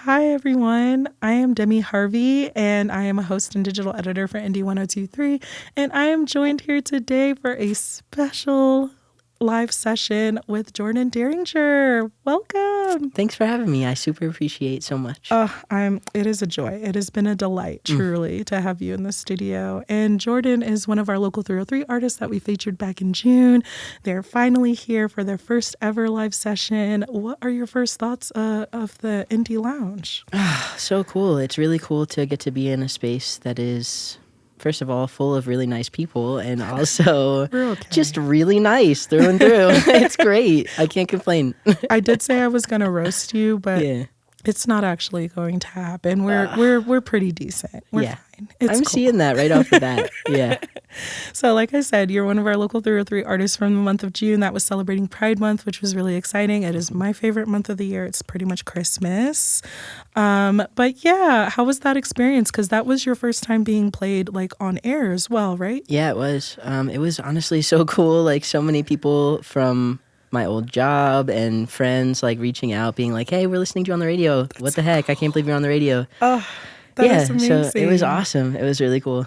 Hi, everyone. I am Demi Harvey, and I am a host and digital editor for Indie 1023. And I am joined here today for a special live session with Jordin Dearinger. Welcome. Thanks for having me. I super appreciate so much. It is a joy. It has been a delight, truly, to have you in the studio. And Jordin is one of our local 303 artists that we featured back in June. They're finally here for their first ever live session. What are your first thoughts of the Indie Lounge? So cool. It's really cool to get to be in a space that is, first of all, full of really nice people, and also just really nice through and through. It's great. I can't complain. I did say I was going to roast you, but it's not actually going to happen. We're pretty decent. We're fine. I'm seeing that right off the bat. Yeah. So like I said, you're one of our local 303 artists from the month of June. That was celebrating Pride Month, which was really exciting. It is my favorite month of the year. It's pretty much Christmas. But yeah, how was that experience? Because that was your first time being played like on air as well, right? Yeah, it was. It was honestly so cool. Like so many people from my old job and friends like reaching out, being like, "Hey, we're listening to you on the radio. What the heck? I can't believe you're on the radio." Oh, that is amazing. So it was awesome. It was really cool.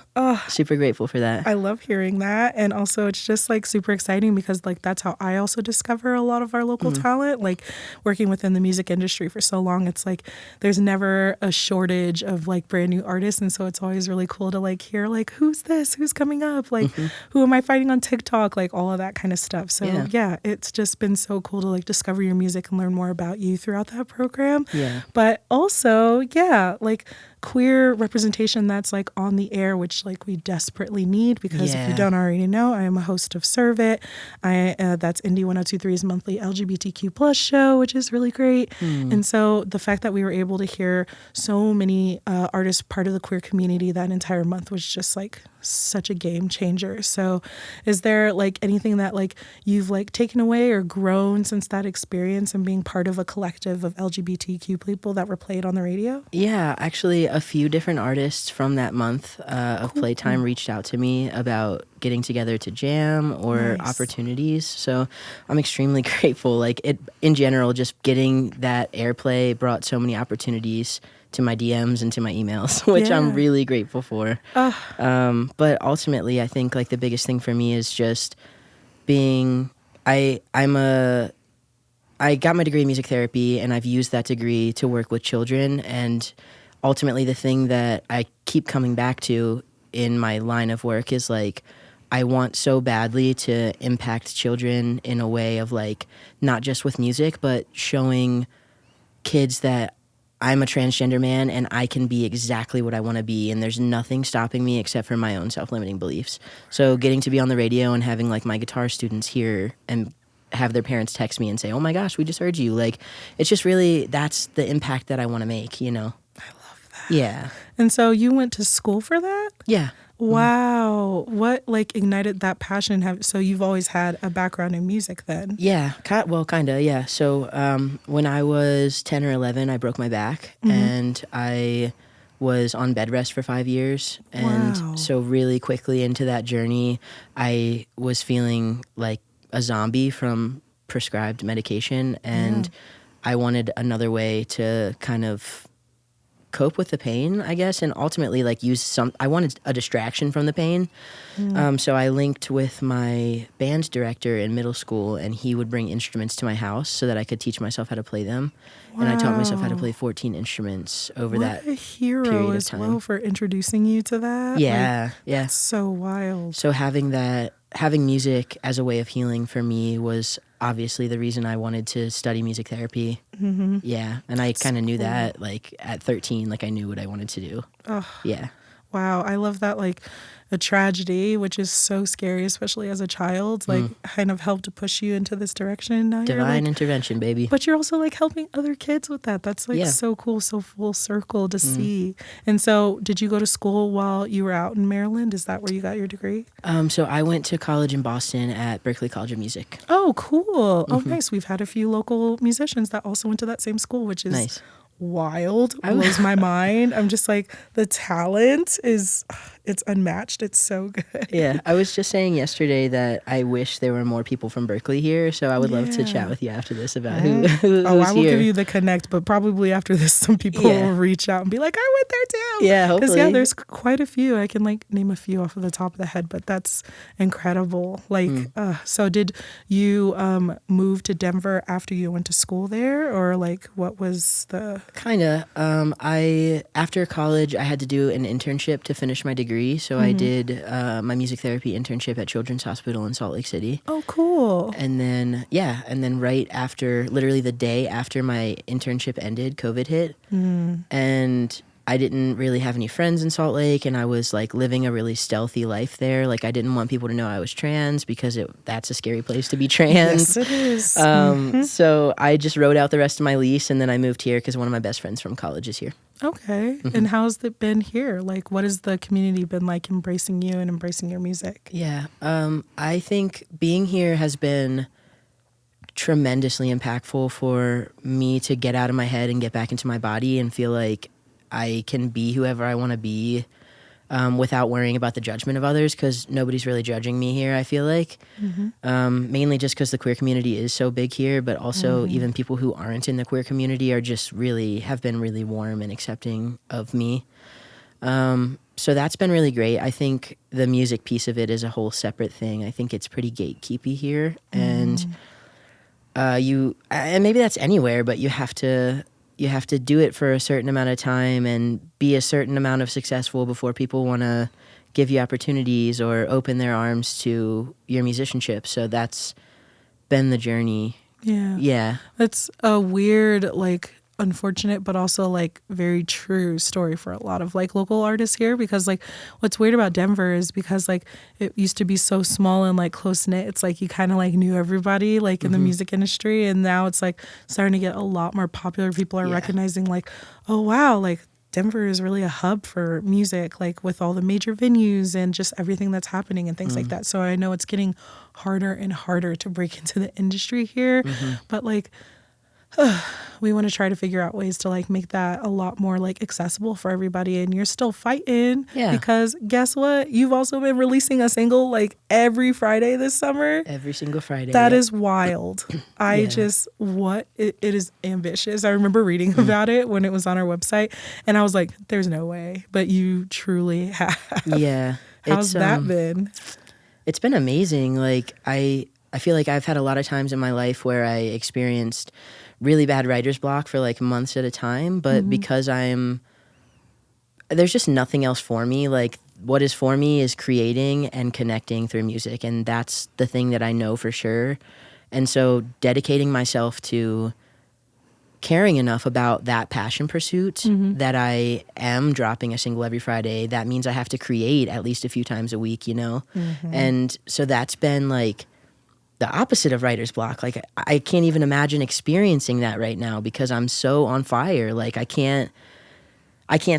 Super grateful for that. I love hearing that. And also it's just like super exciting because like that's how I also discover a lot of our local talent. Like working within the music industry for so long, it's like there's never a shortage of like brand new artists. And so it's always really cool to like hear like, who's this? Who's coming up? Like who am I finding on TikTok? Like all of that kind of stuff. So yeah, it's just been so cool to like discover your music and learn more about you throughout that program. Yeah. But also, like queer representation that's like on the air, which like we desperately need because if you don't already know, I am a host of Serve It. That's Indie 1023's monthly LGBTQ plus show, which is really great. And so the fact that we were able to hear so many artists part of the queer community that entire month was just like such a game changer. So is there like anything that like you've like taken away or grown since that experience and being part of a collective of LGBTQ people that were played on the radio? Yeah, actually a few different artists from that month of playtime reached out to me about getting together to jam or opportunities. So I'm extremely grateful. Like it in general, just getting that airplay brought so many opportunities to my DMs and to my emails, which I'm really grateful for. But ultimately, I think like the biggest thing for me is just being, I got my degree in music therapy, and I've used that degree to work with children. And ultimately, the thing that I keep coming back to in my line of work is like, I want so badly to impact children in a way of like, not just with music, but showing kids that I'm a transgender man and I can be exactly what I want to be, and there's nothing stopping me except for my own self-limiting beliefs. So getting to be on the radio and having like my guitar students here and have their parents text me and say, "Oh my gosh, we just heard you." Like, it's just really, that's the impact that I want to make, you know? I love that. Yeah. And so you went to school for that? Yeah. Wow. What like ignited that passion? So you've always had a background in music then? Yeah. Well, kind of, yeah. So when I was 10 or 11, I broke my back and I was on bed rest for 5 years. And so really quickly into that journey, I was feeling like a zombie from prescribed medication, and I wanted another way to kind of cope with the pain, I guess, and ultimately like I wanted a distraction from the pain. So I linked with my band director in middle school, and he would bring instruments to my house so that I could teach myself how to play them. And I taught myself how to play 14 instruments over that period of time. What a hero as well for introducing you to that. Yeah, yeah. That's so wild. So having music as a way of healing for me was obviously the reason I wanted to study music therapy. Yeah, and I kind of knew that like at 13, like I knew what I wanted to do. Yeah. Wow, I love that like a tragedy, which is so scary, especially as a child, like kind of helped to push you into this direction. Now Divine intervention, baby. But you're also like helping other kids with that. That's like so cool, so full circle to see. And so did you go to school while you were out in Maryland? Is that where you got your degree? So I went to college in Boston at Berklee College of Music. Oh, cool. Oh, nice. We've had a few local musicians that also went to that same school, which is wild, blows my mind. I'm just like, the talent is, it's unmatched. It's so good. Yeah, I was just saying yesterday that I wish there were more people from Berkeley here, so I would love to chat with you after this about who's I will here. give you the connect, but probably after this, some people will reach out and be like, I went there too. Yeah, hopefully. Because, there's quite a few. I can, like, name a few off of the top of the head, but that's incredible. Like, so did you move to Denver after you went to school there, or, like, what was the... Kind of. After college, I had to do an internship to finish my degree, so I did my music therapy internship at Children's Hospital in Salt Lake City. Oh, cool. And then right after, literally the day after my internship ended, COVID hit. And I didn't really have any friends in Salt Lake, and I was like living a really stealthy life there. Like, I didn't want people to know I was trans because that's a scary place to be trans. Yes, it is. So I just wrote out the rest of my lease, and then I moved here because one of my best friends from college is here. Okay. And how's it been here? Like, what has the community been like embracing you and embracing your music? Yeah. I think being here has been tremendously impactful for me to get out of my head and get back into my body and feel like I can be whoever I want to be without worrying about the judgment of others, because nobody's really judging me here, I feel like. Mainly just because the queer community is so big here, but also even people who aren't in the queer community are just have been really warm and accepting of me. So that's been really great. I think the music piece of it is a whole separate thing. I think it's pretty gatekeepy here. And and maybe that's anywhere, but you have to do it for a certain amount of time and be a certain amount of successful before people want to give you opportunities or open their arms to your musicianship. So that's been the journey. Yeah. Yeah. That's a weird, like, unfortunate but also like very true story for a lot of like local artists here, because like what's weird about Denver is because like it used to be so small and like close knit, it's like you kind of like knew everybody like in the music industry, and now it's like starting to get a lot more popular. People are recognizing like, oh wow, like Denver is really a hub for music, like with all the major venues and just everything that's happening and things like that. So I know it's getting harder and harder to break into the industry here, but like we want to try to figure out ways to like make that a lot more like accessible for everybody. And you're still fighting because guess what? You've also been releasing a single like every Friday this summer. Every single Friday. That is wild. It is ambitious. I remember reading about it when it was on our website and I was like, there's no way, but you truly have. Yeah. How's that been? It's been amazing. Like I feel like I've had a lot of times in my life where I experienced really bad writer's block for like months at a time, but because there's just nothing else for me. Like what is for me is creating and connecting through music, and that's the thing that I know for sure. And so dedicating myself to caring enough about that passion pursuit that I am dropping a single every Friday, that means I have to create at least a few times a week, you know? And so that's been like the opposite of writer's block. Like I can't even imagine experiencing that right now because I'm so on fire. Like I can't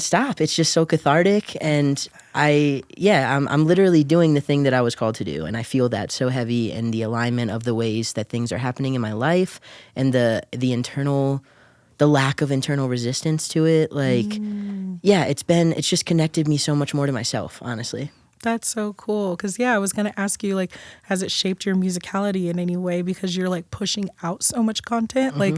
stop. It's just so cathartic, and I'm literally doing the thing that I was called to do, and I feel that so heavy in the alignment of the ways that things are happening in my life and the lack of internal resistance to it. Like it's just connected me so much more to myself, honestly. That's so cool. Because, I was going to ask you, like, has it shaped your musicality in any way? Because you're, like, pushing out so much content. Like,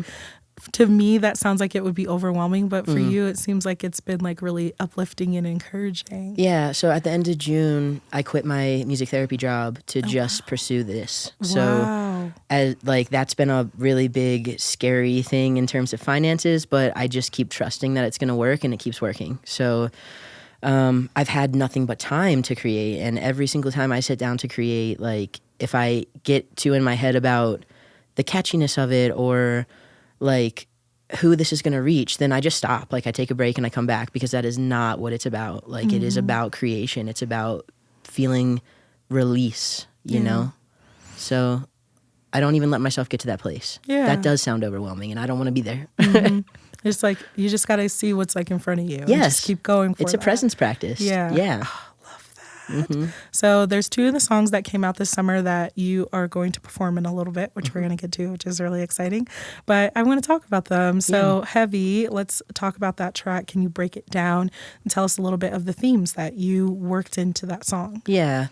to me, that sounds like it would be overwhelming. But for you, it seems like it's been, like, really uplifting and encouraging. Yeah. So at the end of June, I quit my music therapy job to just pursue this. Wow. So, that's been a really big, scary thing in terms of finances. But I just keep trusting that it's going to work, and it keeps working. So I've had nothing but time to create, and every single time I sit down to create, like if I get too in my head about the catchiness of it or like who this is going to reach, then I just stop. Like I take a break and I come back, because that is not what it's about. Like it is about creation. It's about feeling release, you know? So I don't even let myself get to that place. Yeah. That does sound overwhelming, and I don't want to be there. It's like you just got to see what's like in front of you. Yes. And just keep going for It's a presence practice. Yeah. Yeah. Oh, love that. So there's two of the songs that came out this summer that you are going to perform in a little bit, which we're going to get to, which is really exciting. But I want to talk about them. So Heavy, let's talk about that track. Can you break it down and tell us a little bit of the themes that you worked into that song? Yeah.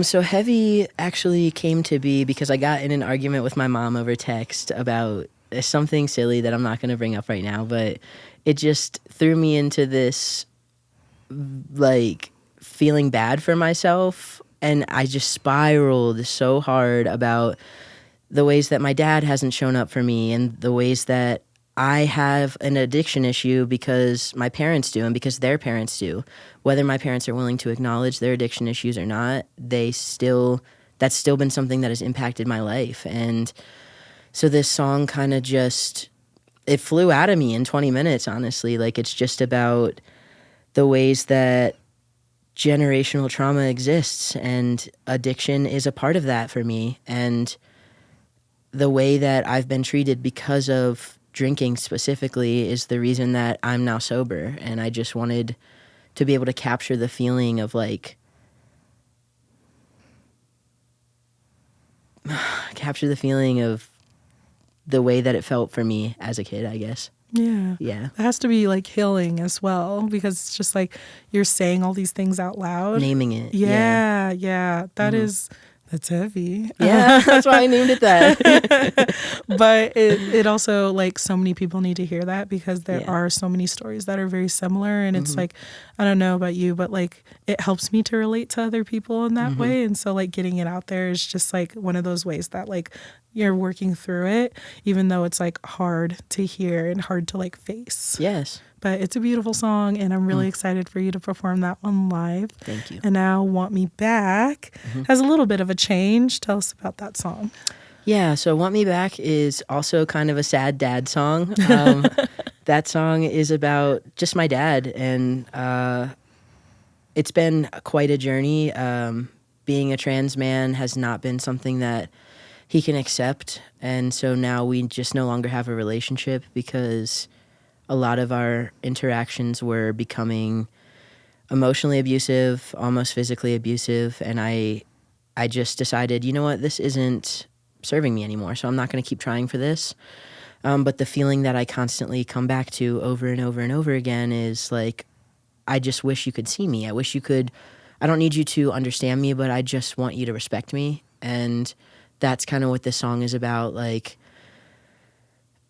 So Heavy actually came to be because I got in an argument with my mom over text about something silly that I'm not going to bring up right now, but it just threw me into this, like, feeling bad for myself, and I just spiraled so hard about the ways that my dad hasn't shown up for me and the ways that I have an addiction issue because my parents do and because their parents do. Whether my parents are willing to acknowledge their addiction issues or not, that's still been something that has impacted my life. And so this song kind of just, it flew out of me in 20 minutes, honestly. Like, it's just about the ways that generational trauma exists, and addiction is a part of that for me. And the way that I've been treated because of drinking specifically is the reason that I'm now sober. And I just wanted to be able to capture the feeling of, like, the way that it felt for me as a kid, I guess. Yeah. Yeah. It has to be like healing as well, because it's just like you're saying all these things out loud. Naming it. Yeah. That's heavy. Yeah, that's why I named it that. But it also, like, so many people need to hear that, because there are so many stories that are very similar. And it's like, I don't know about you, but, like, it helps me to relate to other people in that way. And so, like, getting it out there is just, like, one of those ways that, like, you're working through it, even though it's, like, hard to hear and hard to, like, face. Yes. But it's a beautiful song, and I'm really excited for you to perform that one live. Thank you. And now Want Me Back has a little bit of a change. Tell us about that song. Yeah, so Want Me Back is also kind of a sad dad song. That song is about just my dad, and it's been quite a journey. Being a trans man has not been something that he can accept, and so now we just no longer have a relationship because a lot of our interactions were becoming emotionally abusive, almost physically abusive, and I just decided, you know what, this isn't serving me anymore, so I'm not going to keep trying for this. But the feeling that I constantly come back to over and over and over again is like, I just wish you could see me. I wish you could, I don't need you to understand me, but I just want you to respect me. And that's kind of what this song is about. Like,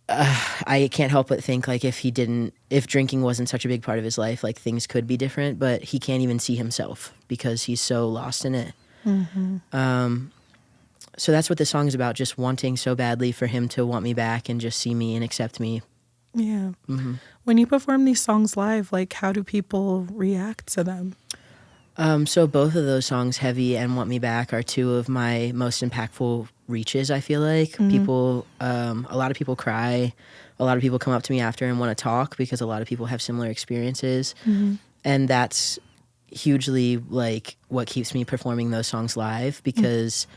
I can't help but think, like, if drinking wasn't such a big part of his life, like, things could be different, but he can't even see himself because he's so lost in it. So that's what this song is about, just wanting so badly for him to want me back and just see me and accept me. Yeah. When you perform these songs live, like, how do people react to them? So both of those songs, Heavy and Want Me Back, are two of my most impactful reaches, I feel like. People, a lot of people cry. A lot of people come up to me after and want to talk because a lot of people have similar experiences. And that's hugely, like, what keeps me performing those songs live, because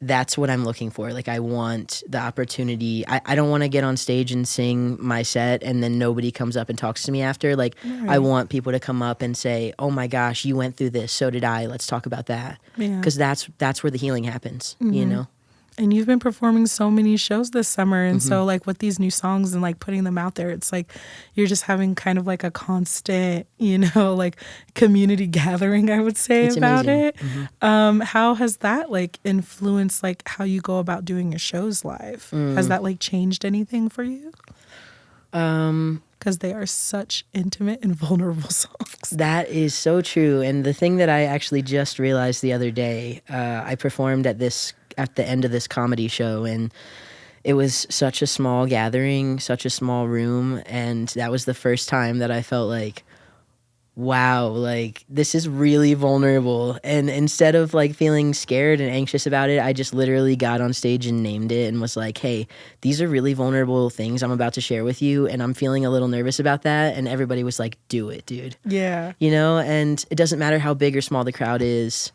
that's what I'm looking for. Like, I want the opportunity. I don't want to get on stage and sing my set and then nobody comes up and talks to me after. Like, I want people to come up and say, oh my gosh, you went through this, so did I, let's talk about that. Because that's where the healing happens, you know? And you've been performing so many shows this summer. And so, like, with these new songs and, like, putting them out there, it's like you're just having kind of like a constant, you know, like, community gathering, I would say, it's about amazing. it. How has that, like, influenced, like, how you go about doing your shows live? Has that, like, changed anything for you? Because they are such intimate and vulnerable songs. That is so true. And the thing that I actually just realized the other day, I performed at the end of this comedy show, and it was such a small gathering, such a small room, and that was the first time that I felt like, wow, like, this is really vulnerable. And instead of, like, feeling scared and anxious about it, I just literally got on stage and named it and was like, hey, these are really vulnerable things I'm about to share with you, and I'm feeling a little nervous about that. And everybody was like, do it, dude. Yeah. You know, and it doesn't matter how big or small the crowd is.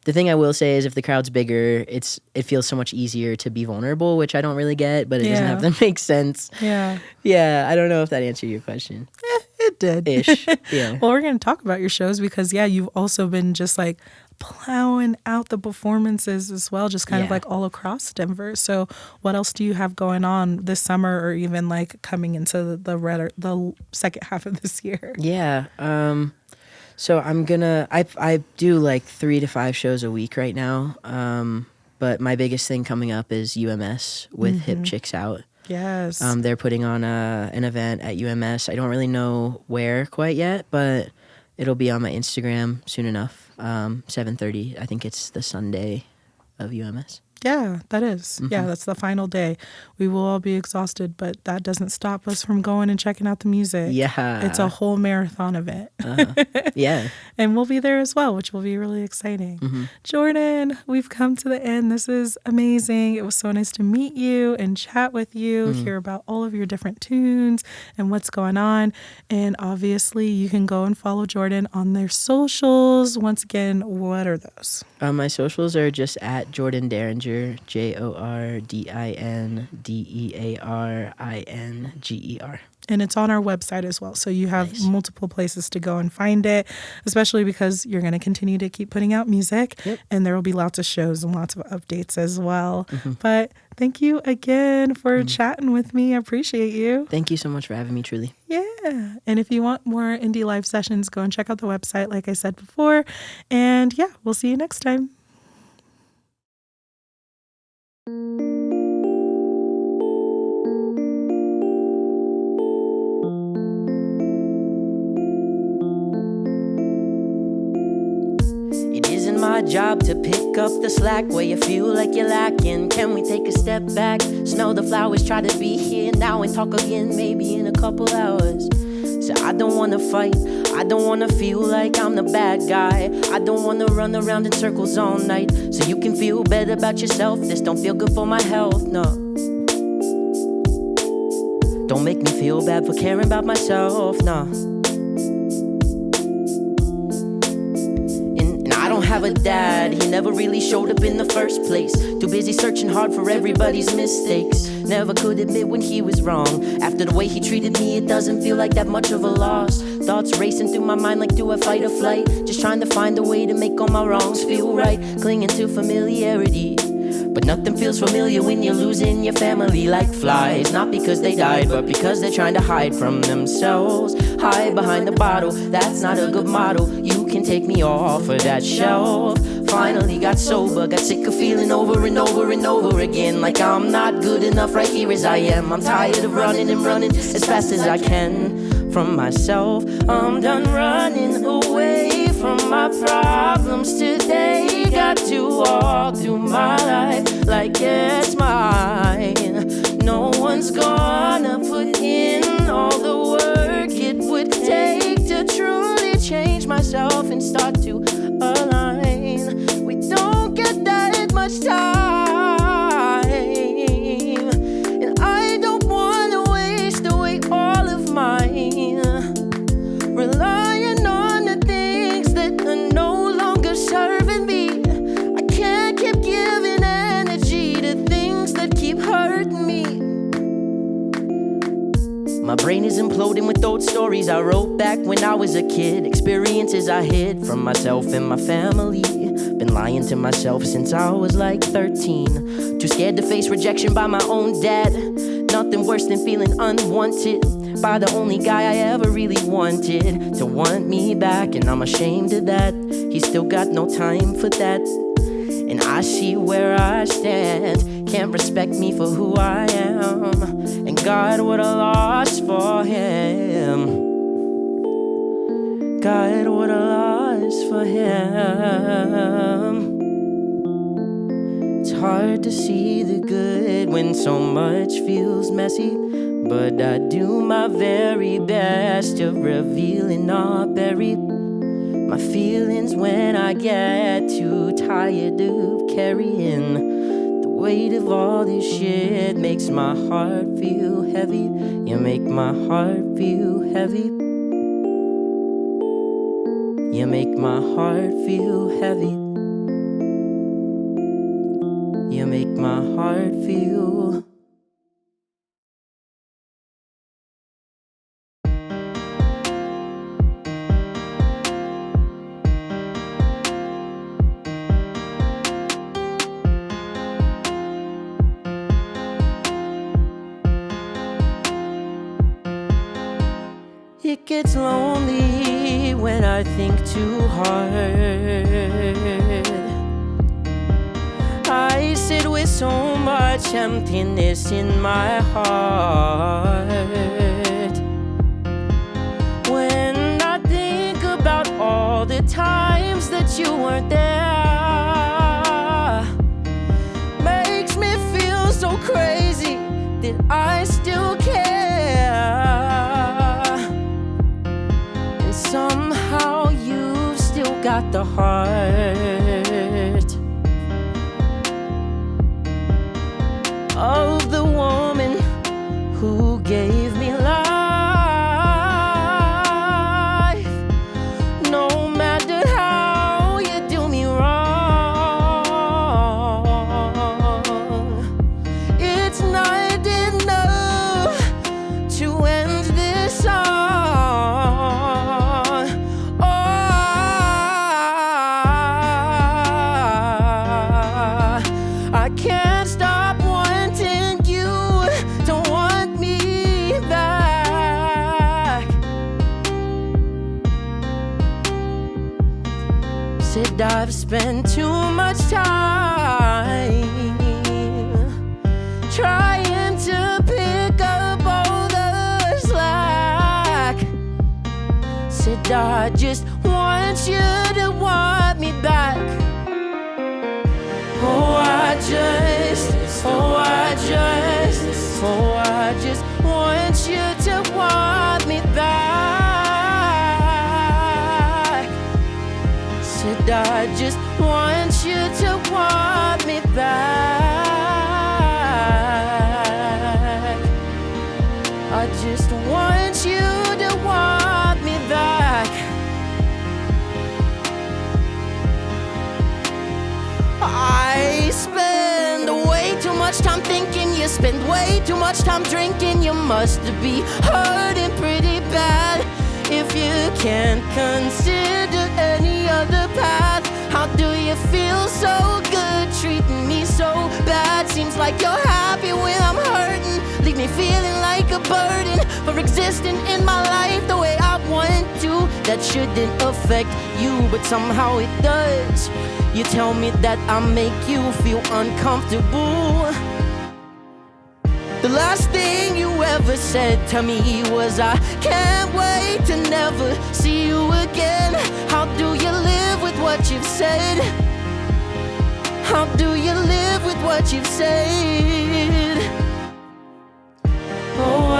The thing I will say is if the crowd's bigger, it feels so much easier to be vulnerable, which I don't really get, but it doesn't have to make sense. Yeah. Yeah, I don't know if that answered your question. It did. Ish. Yeah. Well, we're going to talk about your shows because, yeah, you've also been just like plowing out the performances as well, just kind of like all across Denver. So what else do you have going on this summer or even like coming into the second half of this year? Yeah. So I do like 3 to 5 shows a week right now. But my biggest thing coming up is UMS with Hip Chicks Out. Yes. They're putting on an event at UMS. I don't really know where quite yet, but it'll be on my Instagram soon enough. 7:30. I think it's the Sunday of UMS. Yeah, that is. Yeah, that's the final day. We will all be exhausted, but that doesn't stop us from going and checking out the music. Yeah. It's a whole marathon event. Yeah. And we'll be there as well, which will be really exciting. Jordin, we've come to the end. This is amazing. It was so nice to meet you and chat with you, hear about all of your different tunes and what's going on. And obviously, you can go and follow Jordin on their socials. Once again, what are those? My socials are just at Jordin Dearinger, JordinDearinger. And it's on our website as well. So you have multiple places to go and find it, especially because you're going to continue to keep putting out music. And there will be lots of shows and lots of updates as well. But thank you again for chatting with me. I appreciate you. Thank you so much for having me, truly. Yeah. And if you want more indie live sessions, go and check out the website, like I said before. And yeah, we'll see you next time. My job to pick up the slack where you feel like you're lacking. Can we take a step back? Smell the flowers, try to be here now and talk again maybe in a couple hours. So I don't wanna fight, I don't wanna feel like I'm the bad guy. I don't wanna run around in circles all night. So you can feel better about yourself, this don't feel good for my health, no. Don't make me feel bad for caring about myself, no. Have a dad, he never really showed up in the first place. Too busy searching hard for everybody's mistakes. Never could admit when he was wrong. After the way he treated me, it doesn't feel like that much of a loss. Thoughts racing through my mind like do I fight or flight? Just trying to find a way to make all my wrongs feel right. Clinging to familiarity, but nothing feels familiar when you're losing your family like flies. Not because they died, but because they're trying to hide from themselves. Hide behind the bottle, that's not a good motto. You can take me off of that shelf. Finally got sober, got sick of feeling over and over and over again like I'm not good enough right here as I am. I'm tired of running and running as fast as I can from myself. I'm done running away from my problems today. Got to walk through my life like it's mine. No one's gonna put in all the work it would take to truly change myself and start to align. We don't get that much time, and I don't wanna waste away all of mine, relying on the things that are no longer serving me. I can't keep giving energy to things that keep hurting me. My brain is imploding with old stories I wrote back when I was a kid. Experiences I hid from myself and my family. Been lying to myself since I was like 13. Too scared to face rejection by my own dad. Nothing worse than feeling unwanted by the only guy I ever really wanted to want me back. And I'm ashamed of that. He's still got no time for that. And I see where I stand. Can't respect me for who I am. And God, what a loss for him. God, what a loss for him. It's hard to see the good when so much feels messy, but I do my very best to reveal and not bury my feelings when I get too tired of carrying the weight of all this shit. Makes my heart feel heavy. You make my heart feel heavy. You make my heart feel heavy. You make my heart feel It gets lonely when I think too hard. I sit with so much emptiness in my heart. When I think about all the times that you weren't there, makes me feel so crazy that I still care. And somehow you've still got the heart of the woman who gave me life. No matter how you do me wrong, it's not enough to end this song. Oh, I can't stop wanting you to want me back. Said I've spent too much time trying to pick up all the slack. Said I just want you to want me back. Oh, I just want you to want me back. Said I just want you to want me back. I just want you to want me back. I spend way too much time thinking, you spend way too much time drinking. You must be hurting pretty bad if you can't consider any other path. How do you feel so good treating me so bad? Seems like you're happy when I'm hurting. Leave me feeling like a burden for existing in my life the way I want to. That shouldn't affect you, but somehow it does. You tell me that I make you feel uncomfortable. The last thing you ever said to me was, I can't wait to never see you again. How do you live with what you've said? How do you live with what you've said? Oh,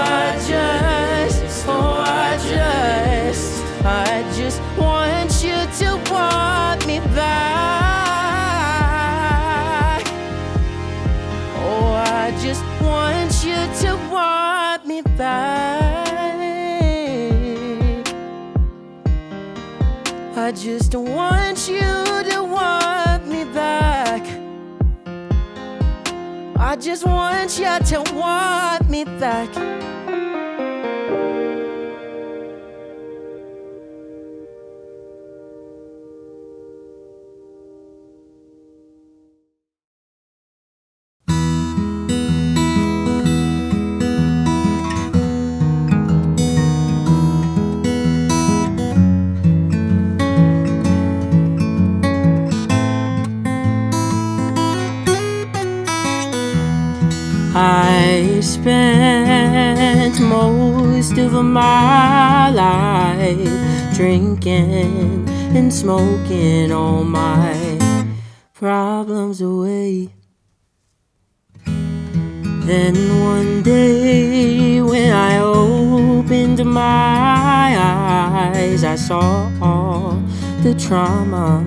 I just want you to want me back. Oh, I just want you to want me back. I just want you to want me back. I just want you to want me back. I spent most of my life drinking and smoking all my problems away. Then one day when I opened my eyes, I saw all the trauma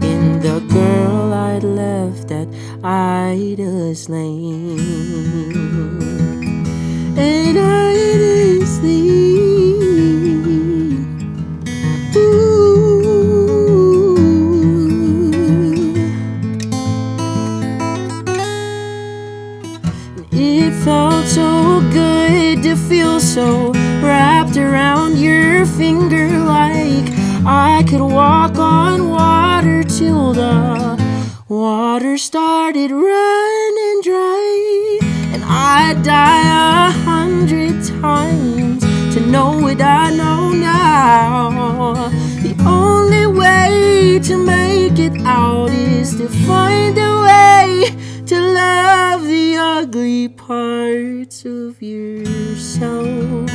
in the girl I'd left at Ida's Lane. And Ida's Lane, ooh. It felt so good to feel so wrapped around your finger, like I could walk on water till the water started running dry. And I'd die 100 times to know what I know is to find a way to love the ugly parts of yourself.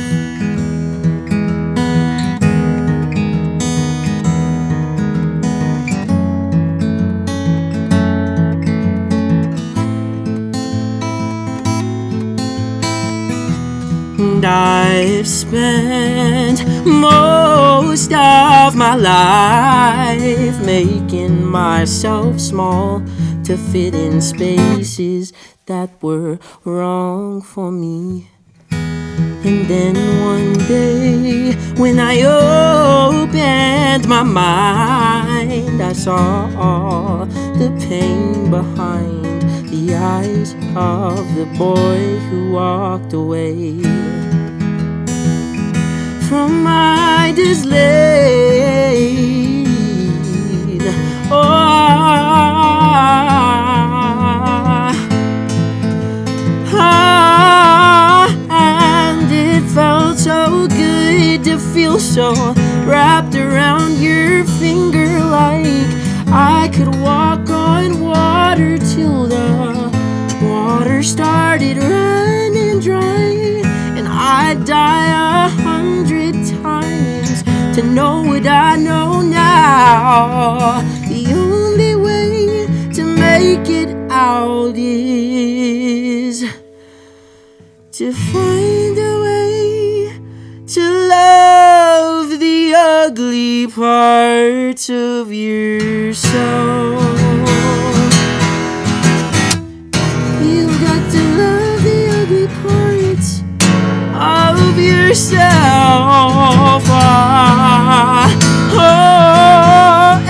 And I've spent most of my life making myself small to fit in spaces that were wrong for me. And then one day, when I opened my mind, I saw all the pain behind the eyes of the boy who walked away from my delayed. And it felt so good to feel so wrapped around your finger, like I could walk on water till the water started running dry, and I'd die 100 times to know what I know now. The only way to make it out is to find a way to love the ugly parts of yourself. You've got to love the ugly parts of yourself.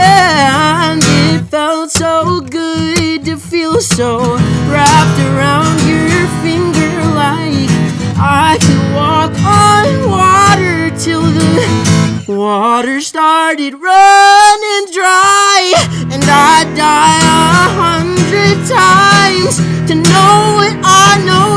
And it felt so good to feel so wrapped around your finger, like I could walk on water till the water started running dry, and I'd die 100 times to know what I know